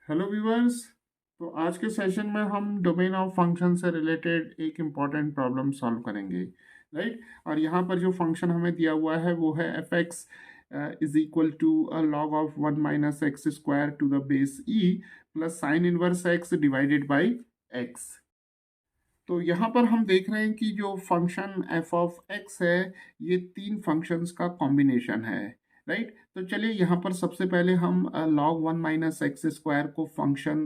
Hello viewers. तो आज के सेशन में हम डोमेन ऑफ फंक्शन से रिलेटेड एक इम्पॉर्टेंट प्रॉब्लम सॉल्व करेंगे, राइट। और यहाँ पर जो फंक्शन हमें दिया हुआ है वो है f x is equal to log of 1 - x² to the base e plus sine inverse x divided by x. तो यहाँ पर हम देख रहे हैं कि जो फंक्शन एफ ऑफ एक्स है ये तीन फंक्शंस का कॉम्बिनेशन है, राइट। तो चलिए यहाँ पर सबसे पहले हम log 1 - x² को फंक्शन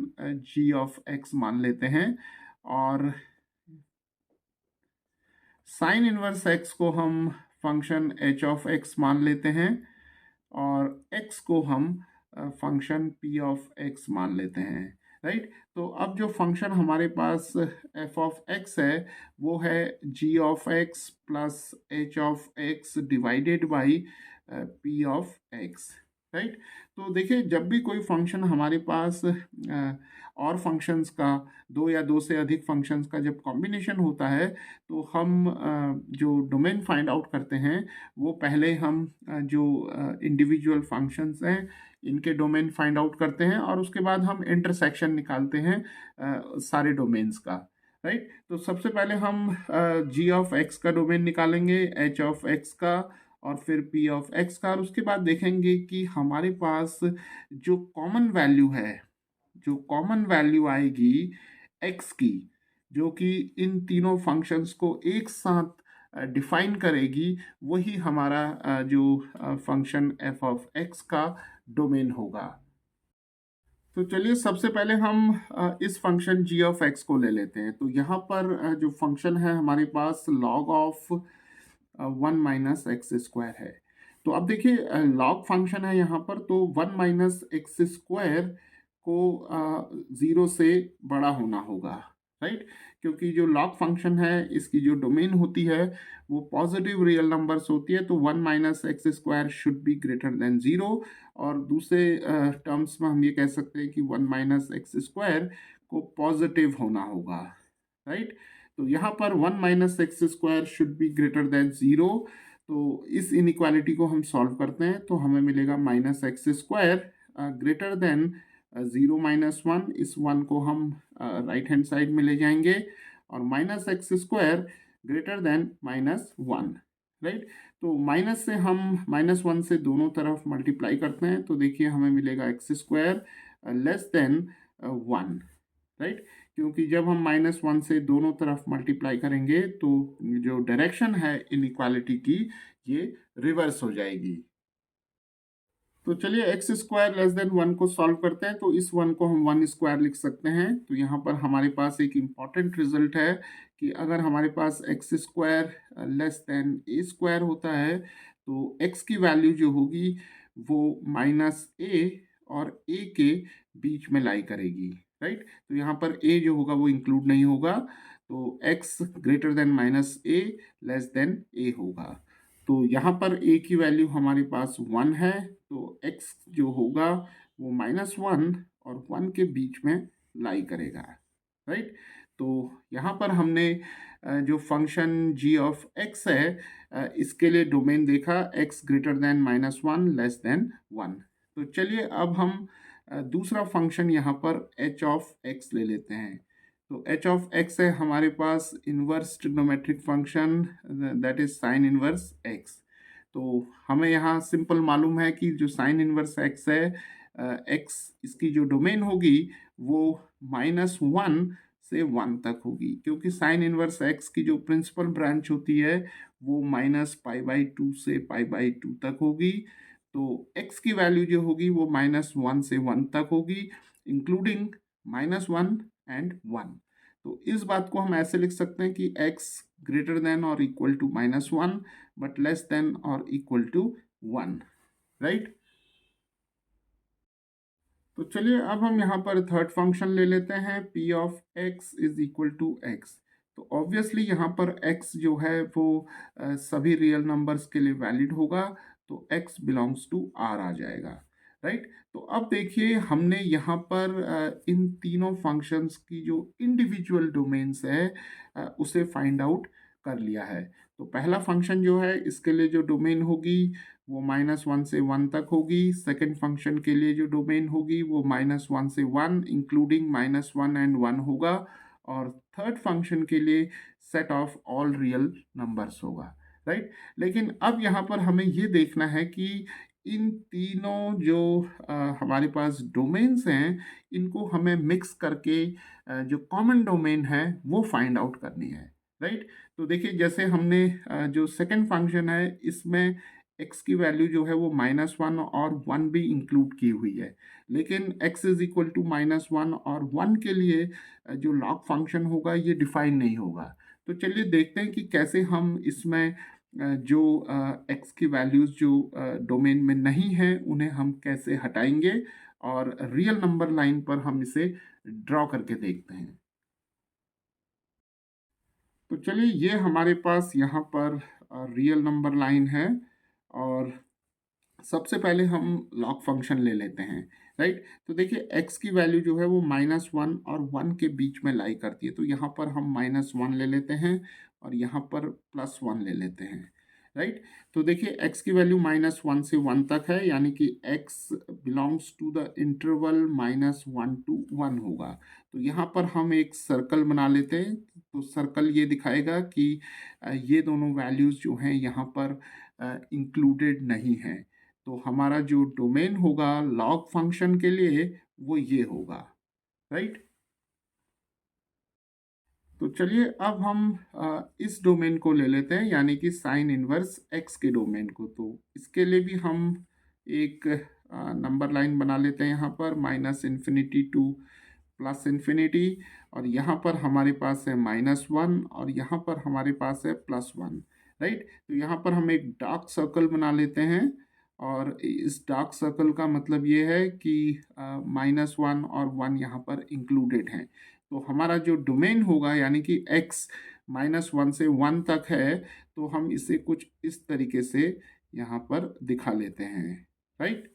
g ऑफ x मान लेते हैं, और साइन इनवर्स x को हम फंक्शन h ऑफ x मान लेते हैं, और x को हम फंक्शन p ऑफ x मान लेते हैं, राइट। तो अब जो फंक्शन हमारे पास f ऑफ x है वो है g of x plus h of x divided by p of x, right. तो देखिए, जब भी कोई फंक्शन हमारे पास और फंक्शंस का, दो या दो से अधिक फंक्शंस का जब कॉम्बिनेशन होता है तो हम जो डोमेन फाइंड आउट करते हैं वो पहले हम जो इंडिविजुअल फंक्शंस हैं इनके डोमेन फाइंड आउट करते हैं, और उसके बाद हम इंटरसेक्शन निकालते हैं सारे डोमेन्स का, राइट। तो सबसे पहले हम जी ऑफ एक्स का डोमेन निकालेंगे, एच ऑफ एक्स का, और फिर पी ऑफ एक्स का, और उसके बाद देखेंगे कि हमारे पास जो कॉमन वैल्यू है, जो कॉमन वैल्यू आएगी एक्स की, जो कि इन तीनों फंक्शंस को एक साथ डिफाइन करेगी, वही हमारा जो फंक्शन एफ ऑफ एक्स का डोमेन होगा। तो चलिए सबसे पहले हम इस फंक्शन जी ऑफ एक्स को ले लेते हैं। तो यहाँ पर जो फंक्शन है हमारे पास log ऑफ 1 - x² है। तो अब देखिए, लॉग फंक्शन है यहाँ पर, तो 1 - x² को ज़ीरो से बड़ा होना होगा, राइट। क्योंकि जो लॉग फंक्शन है इसकी जो डोमेन होती है वो पॉजिटिव रियल नंबर्स होती है, तो 1 - x² should be greater than zero. और दूसरे टर्म्स में हम ये कह सकते हैं कि 1 - x² को पॉजिटिव होना होगा, राइट। तो यहाँ पर 1 - x² should be greater than zero. तो इस इनइक्वालिटी को हम सॉल्व करते हैं तो हमें मिलेगा -x² ग्रेटर देन 0 - 1। इस 1 को हम राइट हैंड साइड में ले जाएंगे, और -x² ग्रेटर देन -1, राइट। तो माइनस से हम -1 से दोनों तरफ मल्टीप्लाई करते हैं तो देखिए हमें मिलेगा x² लेस देन 1, राइट। क्योंकि जब हम -1 से दोनों तरफ मल्टीप्लाई करेंगे तो जो डायरेक्शन है इनइक्वालिटी की ये रिवर्स हो जाएगी। तो चलिए x² लेस देन 1 को सॉल्व करते हैं। तो इस 1 को हम 1² लिख सकते हैं। तो यहाँ पर हमारे पास एक इम्पॉर्टेंट रिजल्ट है कि अगर हमारे पास x² लेस देन a² होता है तो x की वैल्यू जो होगी वो -a और a के बीच में लाई करेगी, राइट। तो यहाँ पर a जो होगा वो इंक्लूड नहीं होगा, तो x greater then -a less than a होगा। तो यहाँ पर a की वैल्यू हमारे पास 1 है, तो x जो होगा वो -1 और 1 के बीच में लाई करेगा, राइट। तो यहाँ पर हमने जो फंक्शन g ऑफ x है इसके लिए डोमेन देखा x greater then -1 less than 1। तो चलिए अब हम दूसरा फंक्शन यहाँ पर h ऑफ x ले लेते हैं। तो h ऑफ x है हमारे पास inverse trigonometric function, that is sine inverse x। तो हमें यहाँ सिंपल मालूम है कि जो साइन इनवर्स x है, x इसकी जो डोमेन होगी वो -1 से 1 तक होगी, क्योंकि साइन इनवर्स x की जो प्रिंसिपल ब्रांच होती है वो -π/2 से π/2 तक होगी। तो x की वैल्यू जो होगी वो -1 से 1 तक होगी, इंक्लूडिंग -1 एंड 1। तो इस बात को हम ऐसे लिख सकते हैं कि x ग्रेटर देन और equal to -1 but less than और इक्वल टू 1, राइट। तो चलिए अब हम यहाँ पर थर्ड फंक्शन ले लेते हैं p of x is equal to x। तो ऑब्वियसली यहाँ पर x जो है वो सभी रियल नंबर्स के लिए वैलिड होगा, तो x बिलोंग्स टू r आ जाएगा, राइट। तो अब देखिए हमने यहाँ पर इन तीनों फंक्शंस की जो इंडिविजुअल डोमेन्स है उसे फाइंड आउट कर लिया है। तो पहला फंक्शन जो है इसके लिए जो डोमेन होगी वो -1 से 1 तक होगी। सेकंड फंक्शन के लिए जो डोमेन होगी वो -1 से 1 इंक्लूडिंग -1 एंड 1 होगा। और थर्ड फंक्शन के लिए set of all real numbers होगा, राइट। लेकिन अब यहाँ पर हमें ये देखना है कि इन तीनों जो हमारे पास डोमेन्स हैं, इनको हमें मिक्स करके जो कॉमन डोमेन है वो फाइंड आउट करनी है, राइट। तो देखिए, जैसे हमने जो सेकंड फंक्शन है इसमें x की वैल्यू जो है वो -1 और 1 भी इंक्लूड की हुई है। लेकिन x इज इक्वल टू -1 और 1 के लिए जो लॉग फंक्शन होगा ये डिफाइन नहीं होगा। तो चलिए देखते हैं कि कैसे हम इसमें जो x की वैल्यूज जो डोमेन में नहीं है उन्हें हम कैसे हटाएंगे और रियल नंबर लाइन पर हम इसे ड्रॉ करके देखते हैं। तो चलिए, ये हमारे पास यहाँ पर रियल नंबर लाइन है। और सबसे पहले हम लॉग फंक्शन ले लेते हैं, राइट। तो देखिए, x की वैल्यू जो है वो -1 और 1 के बीच में लाई करती है। तो यहाँ पर हम -1 ले लेते हैं और यहाँ पर +1 ले लेते हैं, राइट। तो देखिए, x की वैल्यू -1 से 1 तक है, यानी कि x belongs to the interval -1 to 1 होगा। तो यहाँ पर हम एक सर्कल बना लेते हैं। तो सर्कल ये दिखाएगा कि ये दोनों वैल्यूज़ जो हैं यहाँ पर इंक्लूडेड नहीं हैं। तो हमारा जो डोमेन होगा लॉग फंक्शन के लिए वो ये होगा, राइट। तो चलिए, अब हम इस डोमेन को ले लेते हैं, यानी कि साइन इनवर्स x के डोमेन को। तो इसके लिए भी हम एक नंबर लाइन बना लेते हैं यहाँ पर -∞ टू +∞। और यहाँ पर हमारे पास है -1 और यहाँ पर हमारे पास है +1, राइट। तो यहाँ पर हम एक डार्क सर्कल बना लेते हैं और इस डार्क सर्कल का मतलब ये है कि -1 और 1 यहाँ पर इंक्लूडेड हैं। तो हमारा जो डोमेन होगा, यानी कि x -1 से 1 तक है, तो हम इसे कुछ इस तरीके से यहाँ पर दिखा लेते हैं, राइट।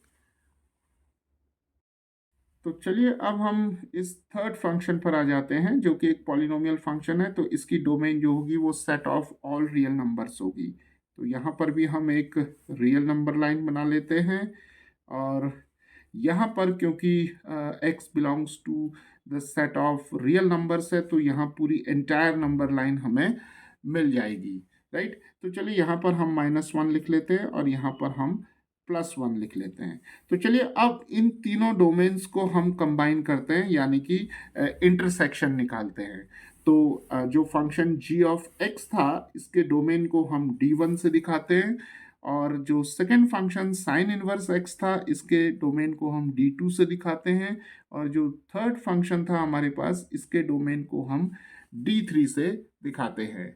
तो चलिए, अब हम इस थर्ड फंक्शन पर आ जाते हैं जो कि एक पॉलिनोमियल फंक्शन है। तो इसकी डोमेन जो होगी वो set of all real numbers होगी। तो यहाँ पर भी हम एक रियल नंबर लाइन बना लेते हैं। और यहाँ पर क्योंकि x belongs to the set of real numbers है, तो यहाँ पूरी एंटायर नंबर लाइन हमें मिल जाएगी, राइट। तो चलिए, यहाँ पर हम -1 लिख लेते हैं और यहाँ पर हम +1 लिख लेते हैं। तो चलिए, अब इन तीनों डोमेन्स को हम कंबाइन करते हैं, यानी कि इंटरसेक्शन निकालते हैं। तो जो फंक्शन g ऑफ x था, इसके डोमेन को हम d1 से दिखाते हैं। और जो second function sine inverse x था, इसके डोमेन को हम d2 से दिखाते हैं। और जो थर्ड फंक्शन था हमारे पास, इसके डोमेन को हम d3 से दिखाते हैं।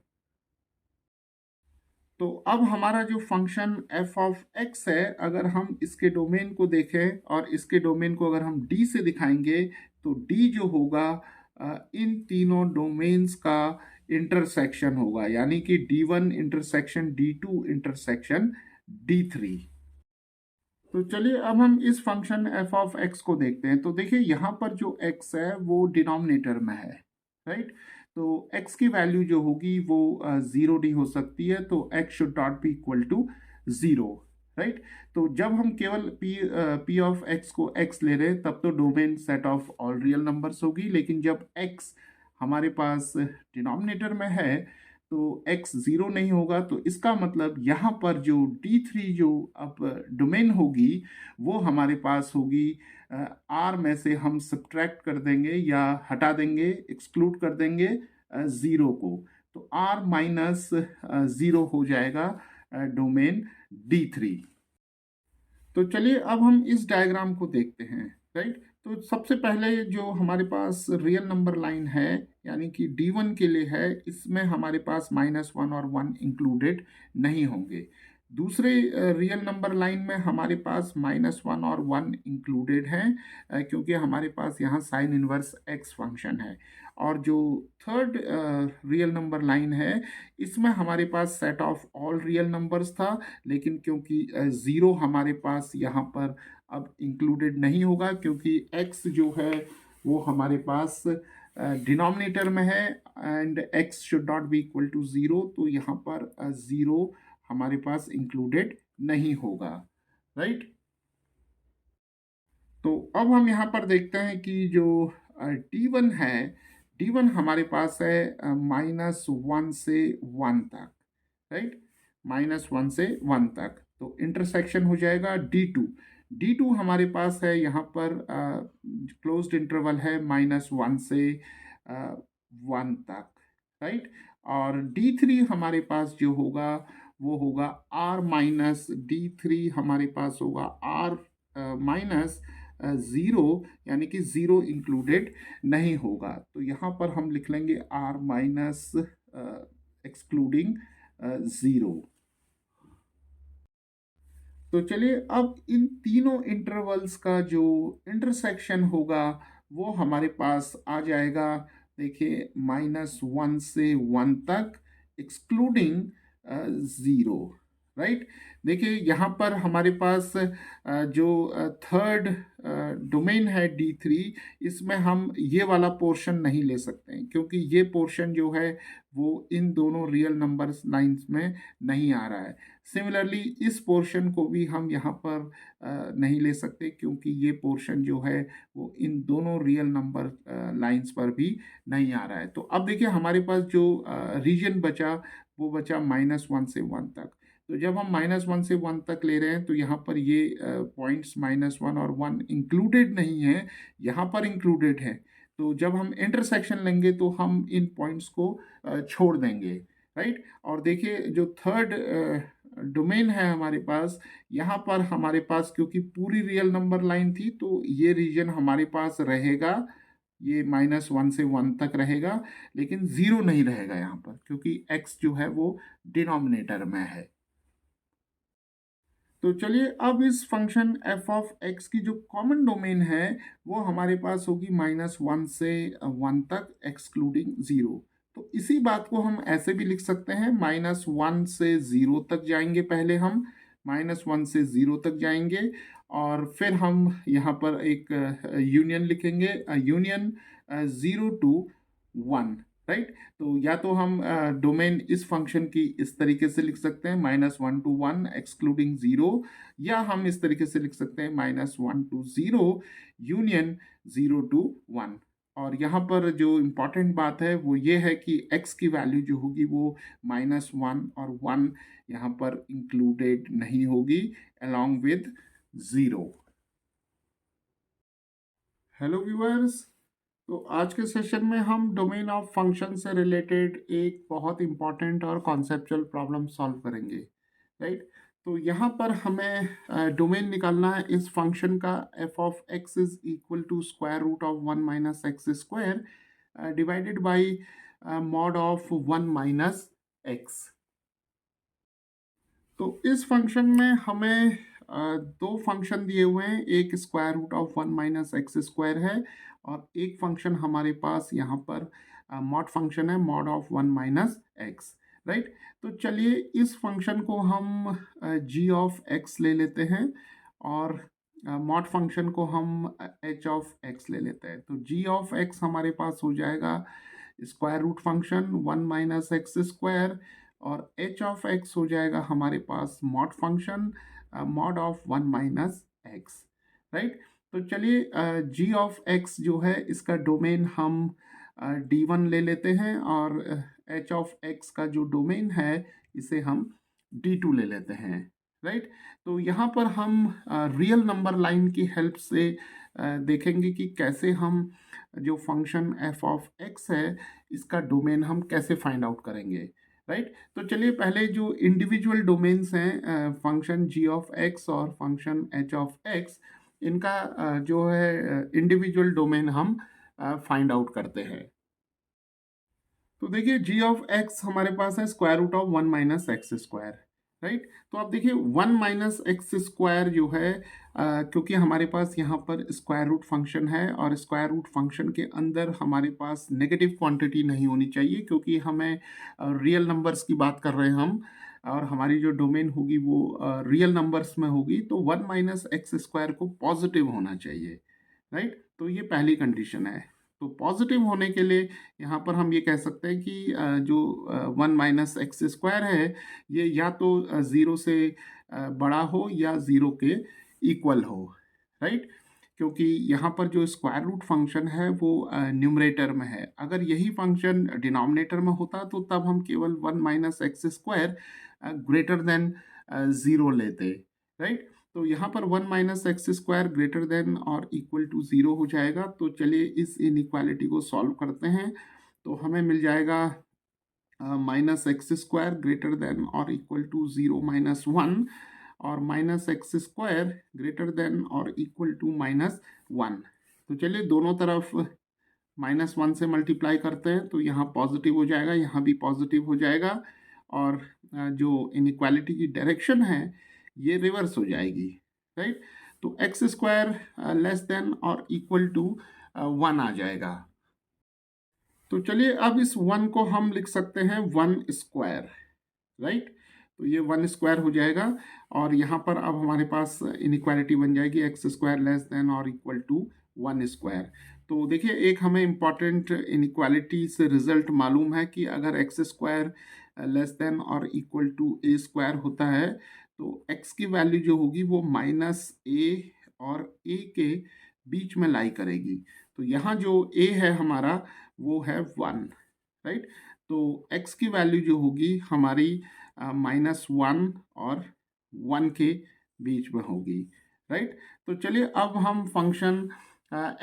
तो अब हमारा जो फंक्शन f ऑफ x है, अगर हम इसके डोमेन को देखें और इसके डोमेन को अगर हम d से दिखाएंगे, तो d जो होगा इन तीनों डोमेन्स का इंटरसेक्शन होगा, यानी कि d1 intersection d2 intersection d3। तो चलिए, अब हम इस फंक्शन f ऑफ x को देखते हैं। तो देखिए, यहाँ पर जो x है वो डिनोमिनेटर में है, राइट। तो x की वैल्यू जो होगी वो 0 हो सकती है। तो x should not be equal to 0, right. तो जब हम केवल p ऑफ x को x ले रहे हैं, तब तो domain set of all real numbers होगी। लेकिन जब x हमारे पास डिनोमिनेटर में है, तो x 0 नहीं होगा। तो इसका मतलब यहाँ पर जो d3 जो अब डोमेन होगी, वो हमारे पास होगी r में से हम सब्ट्रैक्ट कर देंगे या हटा देंगे, एक्सक्लूड कर देंगे 0 को। तो r -0 हो जाएगा डोमेन d3। तो चलिए, अब हम इस डायग्राम को देखते हैं, राइट। तो सबसे पहले जो हमारे पास रियल नंबर लाइन है, यानी कि d1 के लिए है, इसमें हमारे पास -1 और 1 इंक्लूडेड नहीं होंगे। दूसरे रियल नंबर लाइन में हमारे पास -1 और 1 इंक्लूडेड हैं, क्योंकि हमारे पास यहाँ साइन इनवर्स x फंक्शन है। और जो थर्ड रियल नंबर लाइन है, इसमें हमारे पास set of all real numbers था। लेकिन क्योंकि 0 हमारे पास यहाँ पर अब इंक्लूडेड नहीं होगा, क्योंकि x जो है वो हमारे पास डिनोमिनेटर में है and x should not be equal to 0। तो यहाँ पर 0 हमारे पास इंक्लूडेड नहीं होगा, राइट। तो अब हम यहाँ पर देखते हैं कि जो D1 है, D1 हमारे पास है -1 से 1 तक, राइट। -1 से 1 तक तो इंटरसेक्शन हो जाएगा D2। D2 हमारे पास है यहाँ पर क्लोज्ड इंटरवल है -1 से 1 तक, राइट। और D3 हमारे पास जो होगा वो होगा R माइनस D3 हमारे पास होगा R माइनस ज़ीरो, यानी कि ज़ीरो इंक्लूडेड नहीं होगा। तो यहाँ पर हम लिख लेंगे R माइनस एक्सक्लूडिंग ज़ीरो। तो चलिए अब इन तीनों इंटरवल्स का जो इंटरसेक्शन होगा वो हमारे पास आ जाएगा। देखिए -1 से 1 तक एक्सक्लूडिंग ज़ीरो, राइट। देखिए यहाँ पर हमारे पास जो थर्ड डोमेन है D3, इसमें हम ये वाला पोर्शन नहीं ले सकते हैं क्योंकि ये पोर्शन जो है वो इन दोनों रियल नंबर्स लाइंस में नहीं आ रहा है। सिमिलरली इस पोर्शन को भी हम यहाँ पर नहीं ले सकते क्योंकि ये पोर्शन जो है वो इन दोनों रियल नंबर लाइंस पर भी नहीं आ रहा है। तो अब देखिए हमारे पास जो रीजन बचा वो बचा -1 से 1 तक। तो जब हम -1 से 1 तक ले रहे हैं तो यहाँ पर ये पॉइंट्स -1 और 1 इंक्लूडेड नहीं है, यहाँ पर इंक्लूडेड है। तो जब हम इंटरसेक्शन लेंगे तो हम इन पॉइंट्स को छोड़ देंगे, राइट। और देखिए जो थर्ड डोमेन है हमारे पास, यहाँ पर हमारे पास क्योंकि पूरी रियल नंबर लाइन थी तो ये रीजन हमारे पास रहेगा, ये -1 से 1 तक रहेगा, लेकिन ज़ीरो नहीं रहेगा यहाँ पर क्योंकि x जो है वो डिनोमिनेटर में है। तो चलिए अब इस फंक्शन एफ ऑफ एक्स की जो कॉमन डोमेन है वो हमारे पास होगी -1 से 1 तक एक्सक्लूडिंग ज़ीरो। तो इसी बात को हम ऐसे भी लिख सकते हैं, -1 से ज़ीरो तक जाएंगे, पहले हम -1 से ज़ीरो तक जाएंगे और फिर हम यहाँ पर एक यूनियन लिखेंगे, यूनियन ज़ीरो टू 1, राइट। तो या तो हम डोमेन इस फंक्शन की इस तरीके से लिख सकते हैं -1 to 1 एक्सक्लूडिंग ज़ीरो, या हम इस तरीके से लिख सकते हैं -1 to 0 यूनियन 0 to 1। और यहाँ पर जो इम्पॉर्टेंट बात है वो ये है कि x की वैल्यू जो होगी वो -1 और 1 यहाँ पर इंक्लूडेड नहीं होगी along with 0। हेलो व्यूअर्स, तो आज के सेशन में हम डोमेन ऑफ फंक्शन से रिलेटेड एक बहुत इंपॉर्टेंट और कॉन्सेप्चुअल प्रॉब्लम सॉल्व करेंगे, राइट। तो यहाँ पर हमें डोमेन निकालना है इस फंक्शन का, f of x is equal to square root of 1 minus x square divided by mod of 1 minus x. तो इस फंक्शन में हमें दो फंक्शन दिए हुए हैं, एक square root of 1 minus x square है और एक फंक्शन हमारे पास यहाँ पर मॉड फंक्शन है, mod of 1 minus x, right. तो चलिए इस फंक्शन को हम जी ऑफ एक्स ले लेते हैं और मॉड फंक्शन को हम एच ऑफ एक्स ले लेते हैं। तो जी ऑफ एक्स हमारे पास हो जाएगा square root function 1 minus x square और एच ऑफ एक्स हो जाएगा हमारे पास mod function mod of 1 minus x, right. तो चलिए जी ऑफ एक्स जो है इसका डोमेन हम D1 ले लेते हैं और एच ऑफ एक्स का जो डोमेन है इसे हम D2 ले लेते हैं, राइट। तो यहाँ पर हम रियल नंबर लाइन की हेल्प से देखेंगे कि कैसे हम जो फंक्शन एफ ऑफ एक्स है इसका डोमेन हम कैसे फाइंड आउट करेंगे, राइट। तो चलिए पहले जो इंडिविजुअल डोमेन्स हैं फंक्शन जी ऑफ एक्स और फंक्शन एच ऑफ एक्स, इनका जो है इंडिविजुअल डोमेन हम फाइंड आउट करते हैं। तो देखिए जी ऑफ एक्स हमारे पास है square root of 1 minus x square, right. तो आप देखिए 1 माइनस एक्स स्क्वायर जो है क्योंकि हमारे पास यहाँ पर स्क्वायर रूट फंक्शन है और स्क्वायर रूट फंक्शन के अंदर हमारे पास नेगेटिव क्वांटिटी नहीं होनी चाहिए क्योंकि हमें रियल नंबर्स की बात कर रहे हैं हम, और हमारी जो डोमेन होगी वो रियल नंबर्स में होगी। तो 1 माइनस एक्स स्क्वायर को पॉजिटिव होना चाहिए, राइट। तो ये पहली कंडीशन है। तो पॉजिटिव होने के लिए यहाँ पर हम ये कह सकते हैं कि जो 1 माइनस एक्स स्क्वायर है ये या तो 0 से बड़ा हो या 0 के इक्वल हो, राइट? क्योंकि यहाँ पर जो स्क्वायर रूट फंक्शन है वो न्यूमरेटर में है। अगर यही फंक्शन डिनोमिनेटर में होता तो तब हम केवल 1 minus x square greater than 0 लेते, राइट? तो यहाँ पर 1 minus x square greater than और इक्वल टू 0 हो जाएगा। तो चलिए इस इनइक्वालिटी को सॉल्व करते हैं। तो हमें मिल जाएगा minus x square greater than और इक्वल टू 0 माइनस 1 और minus x square greater than और इक्वल टू माइनस 1। तो चलिए दोनों तरफ -1 से मल्टीप्लाई करते हैं तो यहाँ पॉजिटिव हो जाएगा, यहाँ भी पॉजिटिव हो जाएगा और जो इनइक्वालिटी की डायरेक्शन है ये रिवर्स हो जाएगी, राइट? तो एक्स स्क्वायर लेस देन और इक्वल टू 1 आ जाएगा। तो चलिए अब इस 1 को हम लिख सकते हैं 1 स्क्वायर, राइट? तो ये 1 स्क्वायर हो जाएगा और यहाँ पर अब हमारे पास इनइक्वालिटी बन जाएगी एक्स स्क्वायर लेस देन और इक्वल टू 1 स्क्वायर। तो देखिए एक हमें इम्पॉर्टेंट इनइक्वालिटी से रिजल्ट मालूम है कि अगर एक्स स्क्वायर लेस देन और इक्वल टू ए स्क्वायर होता है तो एक्स की वैल्यू जो होगी वो माइनस ए और ए के बीच में लाई करेगी। तो यहाँ जो ए है हमारा वो है 1, राइट? तो x की वैल्यू जो होगी हमारी -1 और 1 के बीच में होगी, राइट? तो चलिए अब हम फंक्शन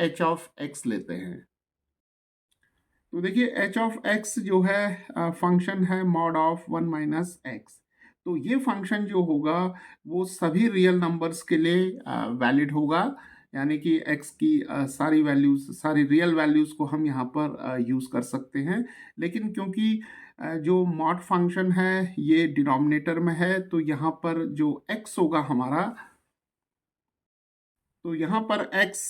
h ऑफ x लेते हैं। तो देखिए h ऑफ x जो है फंक्शन है मॉड ऑफ 1 माइनस एक्स। तो ये फंक्शन जो होगा वो सभी रियल नंबर्स के लिए वैलिड होगा, यानी कि x की सारी वैल्यूज, सारी रियल वैल्यूज को हम यहाँ पर यूज़ कर सकते हैं। लेकिन क्योंकि जो मॉड फंक्शन है ये डिनोमिनेटर में है तो यहाँ पर जो x होगा हमारा, तो यहाँ पर x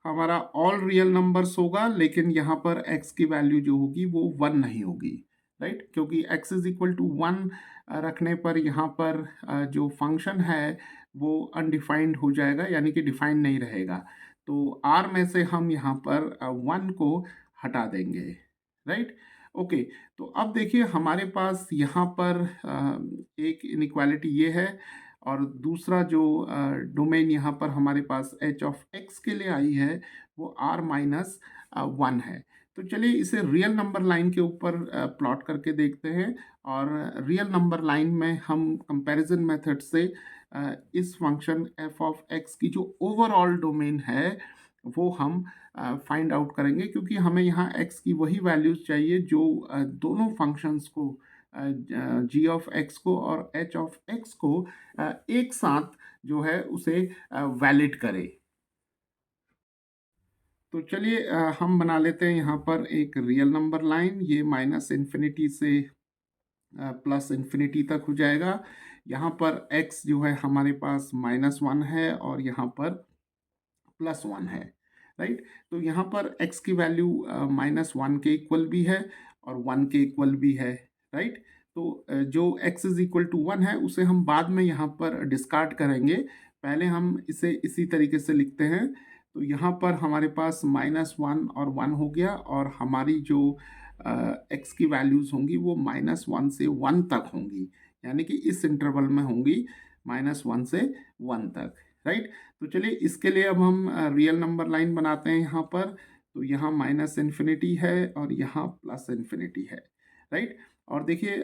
हमारा ऑल रियल नंबर्स होगा, लेकिन यहाँ पर x की वैल्यू जो होगी वो 1 नहीं होगी, राइट? क्योंकि x इज इक्वल टू 1 रखने पर यहाँ पर जो फंक्शन है वो अनडिफाइंड हो जाएगा, यानी कि डिफाइंड नहीं रहेगा। तो r में से हम यहाँ पर 1 को हटा देंगे, राइट? ओके, तो अब देखिए हमारे पास यहाँ पर एक इनइक्वालिटी ये है और दूसरा जो डोमेन यहाँ पर हमारे पास h ऑफ x के लिए आई है वो r माइनस 1 है। तो चलिए इसे रियल नंबर लाइन के ऊपर प्लॉट करके देखते हैं और रियल नंबर लाइन में हम कंपैरिजन मेथड से इस फंक्शन f ऑफ x की जो ओवरऑल डोमेन है वो हम फाइंड आउट करेंगे, क्योंकि हमें यहाँ x की वही वैल्यूज चाहिए जो दोनों फंक्शंस को g ऑफ x को और h ऑफ x को एक साथ जो है उसे वैलिड करे। तो चलिए हम बना लेते हैं यहाँ पर एक रियल नंबर लाइन। ये माइनस इन्फिनिटी से प्लस इन्फिनिटी तक हो जाएगा। यहाँ पर x जो है हमारे पास -1 है और यहाँ पर +1 है, राइट? तो यहाँ पर x की वैल्यू -1 के इक्वल भी है और 1 के इक्वल भी है, राइट? तो जो x इज इक्वल टू 1 है उसे हम बाद में यहाँ पर डिस्कार्ड करेंगे। पहले हम इसे इसी तरीके से लिखते हैं। तो यहाँ पर हमारे पास -1 और 1 हो गया और हमारी जो x की वैल्यूज़ होंगी वो -1 से 1 तक होंगी, यानी कि इस इंटरवल में होंगी -1 से 1 तक, राइट? तो चलिए इसके लिए अब हम रियल नंबर लाइन बनाते हैं यहाँ पर। तो यहाँ माइनस इन्फिनिटी है और यहाँ प्लस इन्फिनिटी है, राइट? और देखिए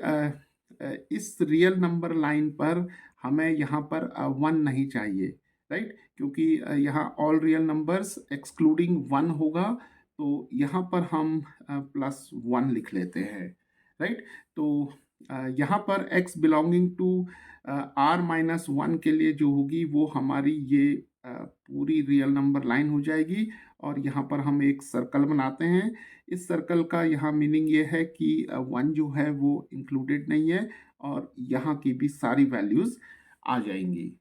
इस रियल नंबर लाइन पर हमें यहाँ पर 1 नहीं चाहिए, राइट? क्योंकि यहाँ ऑल रियल नंबर्स एक्सक्लूडिंग 1 होगा, तो यहाँ पर हम +1 लिख लेते हैं, राइट? तो यहाँ पर x बिलोंगिंग टू r-1 के लिए जो होगी वो हमारी ये पूरी रियल नंबर लाइन हो जाएगी और यहाँ पर हम एक सर्कल बनाते हैं। इस सर्कल का यहाँ मीनिंग ये है कि 1 जो है वो इंक्लूडेड नहीं है और यहाँ की भी सारी वैल्यूज़ आ जाएंगी।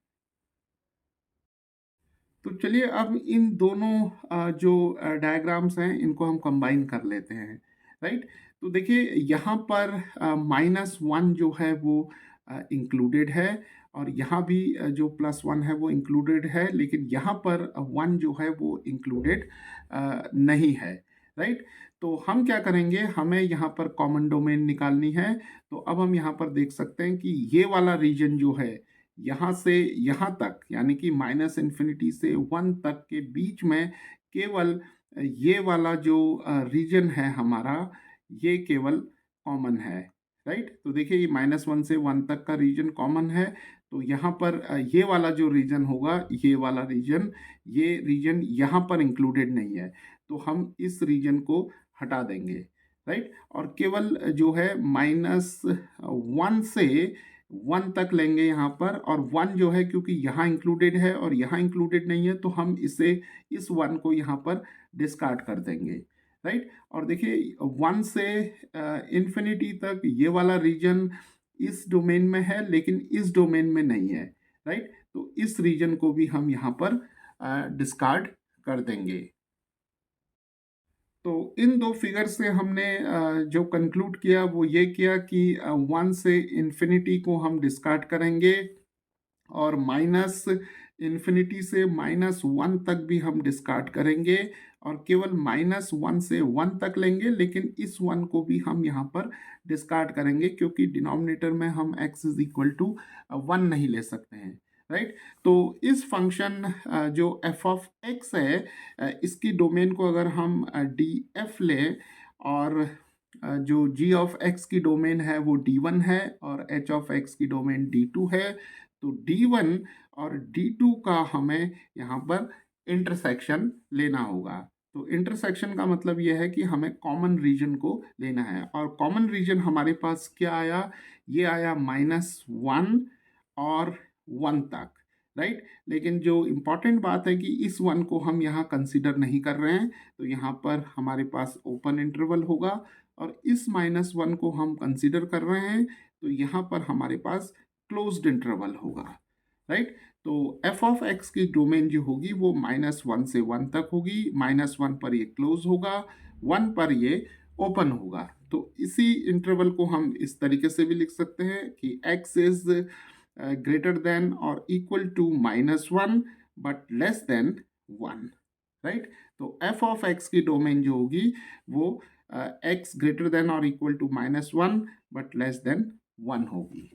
तो चलिए अब इन दोनों जो डायग्राम्स हैं इनको हम कंबाइन कर लेते हैं, राइट? तो देखिए यहाँ पर -1 जो है वो इंक्लूडेड है और यहाँ भी जो +1 है वो इंक्लूडेड है, लेकिन यहाँ पर 1 जो है वो इंक्लूडेड नहीं है, राइट? तो हम क्या करेंगे, हमें यहाँ पर कॉमन डोमेन निकालनी है। तो अब हम यहाँ पर देख सकते हैं कि ये वाला रीजन जो है यहाँ से यहाँ तक यानी कि माइनस इन्फिनिटी से 1 तक के बीच में केवल ये वाला जो रीजन है हमारा, ये केवल कॉमन है, राइट। तो देखिए ये -1 से 1 तक का रीजन कॉमन है, तो यहाँ पर ये वाला जो रीजन होगा, ये वाला रीजन, ये रीजन यहाँ पर इंक्लूडेड नहीं है, तो हम इस रीजन को हटा देंगे, राइट। और केवल जो है -1 से 1 तक लेंगे यहाँ पर, और 1 जो है क्योंकि यहाँ इंक्लूडेड है और यहाँ इंक्लूडेड नहीं है, तो हम इसे इस 1 को यहाँ पर डिस्कार्ड कर देंगे, राइट। और देखिए 1 से इन्फिनिटी तक ये वाला रीजन इस डोमेन में है लेकिन इस डोमेन में नहीं है, राइट। तो इस रीजन को भी हम यहाँ पर डिस्कार्ड कर देंगे। तो इन दो फिगर से हमने जो कंक्लूड किया वो ये किया कि 1 से इन्फिनिटी को हम डिस्कार्ड करेंगे, और माइनस इन्फिनिटी से -1 तक भी हम डिस्कार्ड करेंगे, और केवल -1 से 1 तक लेंगे, लेकिन इस 1 को भी हम यहाँ पर डिस्कार्ड करेंगे क्योंकि डिनोमिनेटर में हम x इज इक्वल टू 1 नहीं ले सकते हैं, राइट। तो इस फंक्शन जो f ऑफ x है, इसकी डोमेन को अगर हम df लें, और जो g ऑफ x की डोमेन है वो d1 है, और h ऑफ x की डोमेन d2 है, तो d1 और d2 का हमें यहाँ पर इंटरसेक्शन लेना होगा। तो इंटरसेक्शन का मतलब यह है कि हमें कॉमन रीजन को लेना है, और कॉमन रीजन हमारे पास क्या आया, ये आया -1 और 1 तक, राइट। लेकिन जो इम्पॉर्टेंट बात है कि इस 1 को हम यहाँ कंसिडर नहीं कर रहे हैं, तो यहाँ पर हमारे पास ओपन इंटरवल होगा, और इस -1 को हम कंसिडर कर रहे हैं, तो यहाँ पर हमारे पास क्लोज्ड इंटरवल होगा, राइट। तो f ऑफ x की डोमेन जो होगी वो -1 से 1 तक होगी, -1 पर ये क्लोज होगा, 1 पर ये ओपन होगा। तो इसी इंटरवल को हम इस तरीके से भी लिख सकते हैं कि x इज ग्रेटर देन और equal to -1 but less than 1, right. तो f ऑफ x की डोमेन जो होगी वो x ग्रेटर देन और equal to -1 but less than 1 होगी।